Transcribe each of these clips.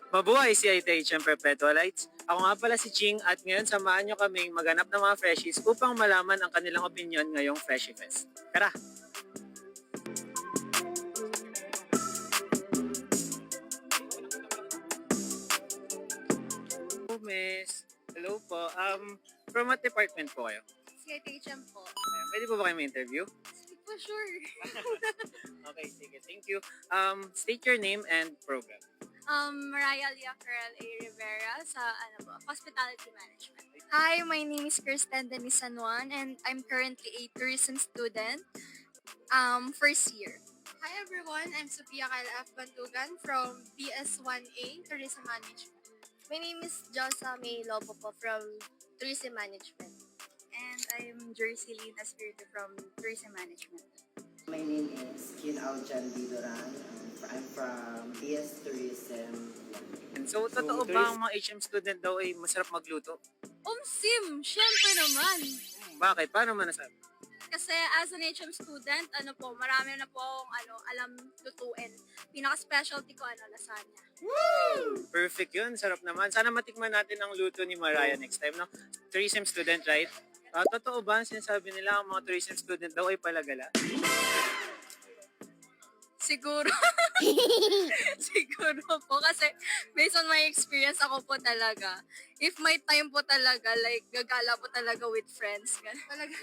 Mabuhay si ITHM Perpetualites. Ako nga pala si Ching at ngayon samahan nyo kaming maghanap ng mga freshies upang malaman ang kanilang opinion ngayong Freshie Fest. Tara! Hello, miss. Hello po. From what department po kayo? CITHM po. Pwede po ba kayo may-interview? Sige po, sure. Okay, sige. Thank you. State your name and program. Mariah Liacarel A. Rivera sa Hospitality Management. Hi, my name is Kirsten Denise San Juan and I'm currently a tourism student, first year. Hi everyone, I'm Sophia Kyle F. Bantugan from BS1A Tourism Management. My name is Josa May Lobo po from Tourism Management. And I'm Jersey Lina Spiritu from Tourism Management. My name is Kin Aljan Bidoran. I'm from AS Tourism. So, totoo ba ang mga HM student daw ay masarap magluto? Sim, syempre naman. Bakit? Paano mo nasabi? Kasi as an HM student, marami na po akong alam lutuin. Pinaka-specialty ko, lasagna. Perfect yun. Sarap naman. Sana matikman natin ang luto ni Mariah next time, no? Tourism student, right? Totoo ba ang sinasabi nila ang mga tourism student daw ay palagala? Siguro. Siguro po. Kasi based on my experience, ako po talaga. If may time po talaga, like gagala po talaga with friends. Talaga,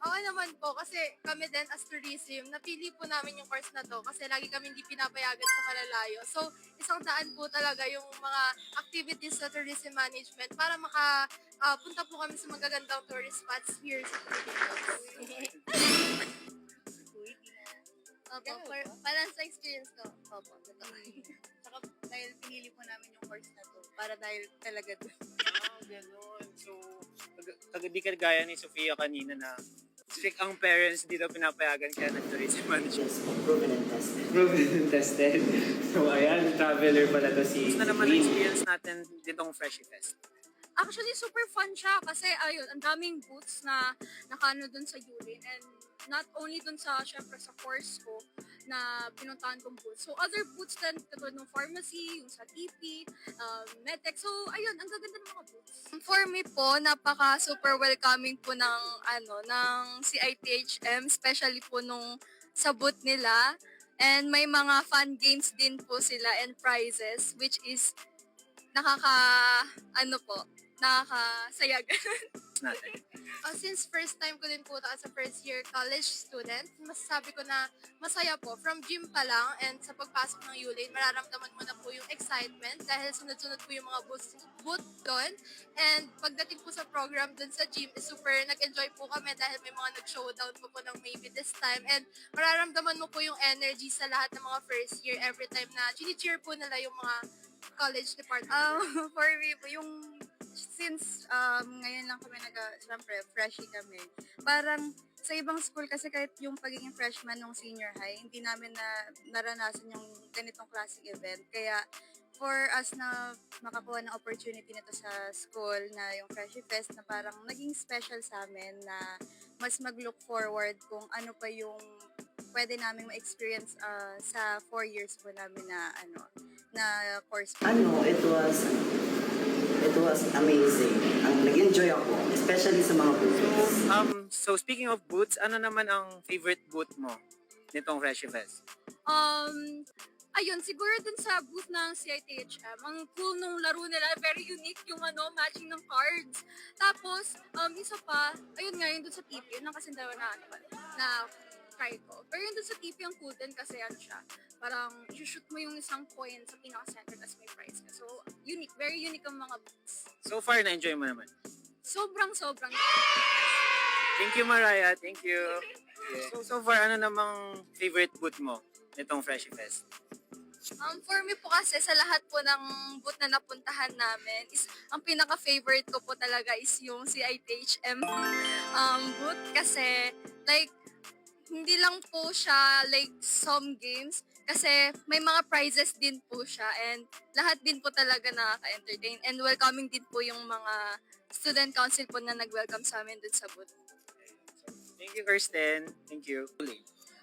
oo naman po, kasi kami din as tourism, napili po namin yung course na to kasi lagi kami hindi pinapayagan sa malalayo. So, isang daan po talaga yung mga activities sa tourism management para punta po kami sa magagandang tourist spots here sa Philippines. Opo, para sa experience ko. Opo, totoo. Saka dahil pinili po namin yung course na to, para dahil talaga doon. Ganun. So, di ka gaya ni Sofia kanina na strict ang parents, di daw pinapayagan kaya nag-tourism management. Yes, proven and tested. Proven and tested. So, ayan, traveler pala to si Gusto naman Queen. experience natin ditong Freshie Fest. Actually, super fun siya kasi ayun, ang daming booths na nakano dun sa Yulin and not only dun sa, syempre sa course ko na pinuntahan kong booths. So, other booths din, katulad ng pharmacy, yung sa TP, medtech. So, ayun, ang gaganda ng mga booths. For me po, napaka-super welcoming po ng CITHM, especially po nung sa booth nila. And may mga fun games din po sila and prizes, which is nakakasaya ganun. Natin. Since first time ko din po as a first year college student, masasabi ko na masaya po. From gym pa lang and sa pagpasok ng ULane, mararamdaman mo na po yung excitement dahil sunod-sunod po yung mga booth doon. And pagdating po sa program doon sa gym, super nag-enjoy po kami dahil may mga nag-showdown po ng maybe this time. And mararamdaman mo po yung energy sa lahat ng mga first year every time na chini-cheer po nila yung mga college department. For me po, since ngayon lang kami syempre, freshie kami. Parang sa ibang school kasi kahit yung pagiging freshman nung senior high, hindi namin naranasan yung ganitong klaseng event. Kaya for us na makakuha ng opportunity nito sa school na yung Freshie Fest na parang naging special sa amin na mas mag-look forward kung ano pa yung pwede namin ma-experience sa 4 years po namin na course. It was amazing. Nag-enjoy ako, especially sa mga booths. So speaking of booths, ano naman ang favorite booth mo nitong Freshie Fest? Ayun, siguro dun sa booth ng CITHM, ang cool nung laro nila, very unique yung matching ng cards. Tapos, isa pa, ayun nga, yun dun sa TP, yun ang kasi dalawa na try ko. Pero yun dun sa TP ang cool din kasi siya, parang shoot mo yung isang coin sa pinaka-center tapos may prize ka. So, unique, very unique ang mga booths. So far, na-enjoy mo naman. Sobrang. Thank you, Mariah. Thank you. Yeah. So far, ano namang favorite booth mo nitong Freshie Fest? For me po kasi sa lahat po ng booth na napuntahan namin is ang pinaka-favorite ko po talaga is yung CITHM booth kasi like hindi lang po siya like some games kasi may mga prizes din po siya and lahat din po talaga nakaka-entertain and welcoming din po yung mga student council po na nag-welcome sa amin dun sa booth. Thank you, Kirsten. Thank you.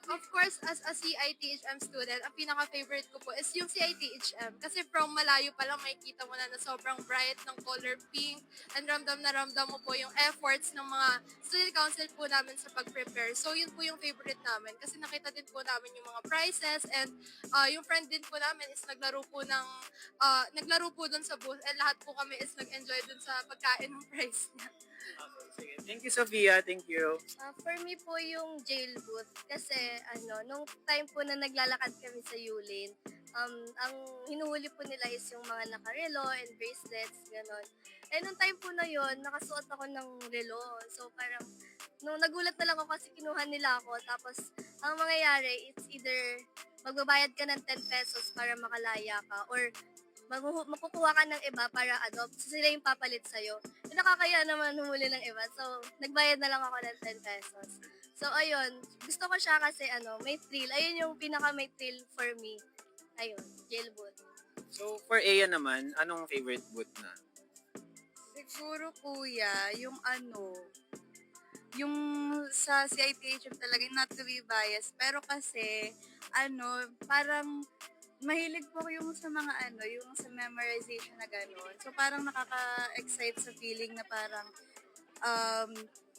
Of course, as a CITHM student, ang pinaka-favorite ko po is yung CITHM. Kasi from malayo pa lang, makikita mo na sobrang bright ng color pink. And ramdam na ramdam mo po yung efforts ng mga student council po namin sa pag-prepare. So, yun po yung favorite namin. Kasi nakita din po namin yung mga prizes. And yung friend din po namin is naglaro po dun sa booth. And lahat po kami is nag-enjoy dun sa pagkain ng prize niya. Okay, sige. Thank you, Sophia. Thank you. For me po yung jail booth kasi nung time po na naglalakad kami sa Yulin, ang hinuhuli po nila is yung mga nakarelo and bracelets, gano'n. Eh, nung time po na yon nakasuot ako ng relo. So, parang, nung nagulat na lang ako kasi kinuha nila ako. Tapos, ang mangyayari, it's either magbabayad ka ng 10 pesos para makalaya ka or makukuha ka ng iba para adopt. So, sila yung papalit sa'yo. Eh, nakakaya naman humuli ng iba. So, nagbayad na lang ako ng 10 pesos. So, ayun. Gusto ko siya kasi may thrill. Ayun yung pinaka may thrill for me. Ayun, jail booth. So, for Aya naman, anong favorite booth na? Siguro kuya, yung yung sa CITHM talaga, not to be biased, pero kasi, parang mahilig po ako yung sa mga yung sa memorization na gano'n. So parang nakaka-excite sa feeling na parang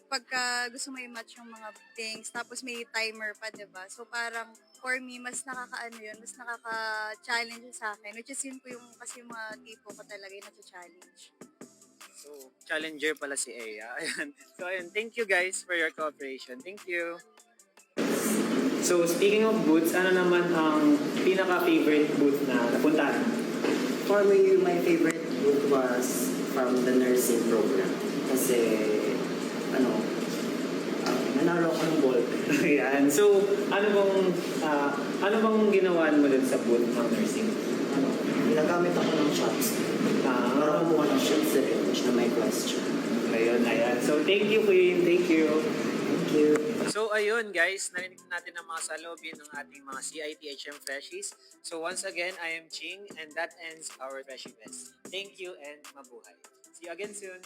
pagka gusto mo i-match yung mga things, tapos may timer pa, 'di ba? So parang for me, mas mas nakaka-challenge sa akin. Which is yun po yung kasi yung mga tipo ko talaga yung nasa-challenge. So, challenger pala si Aya. Ayan. So, ayun. Thank you guys for your cooperation. Thank you. So, speaking of booths, ano naman ang pinaka-favorite booth na napuntahan? For me, my favorite book was from the nursing program. Kasi, nanalo ako ng ball. Ayan. So, ano bang ginawa mo dun sa booth ng nursing? Ginagamit ako ng shots. Para kumuha ng shots syringe na may question. Ayun. So, thank you, Queen. Thank you. Thank you. So, ayun guys. Narinig natin ang mga salubin ng ating mga CITHM Freshies. So, once again, I am Ching and that ends our Freshie Fest. Thank you and mabuhay. See you again soon.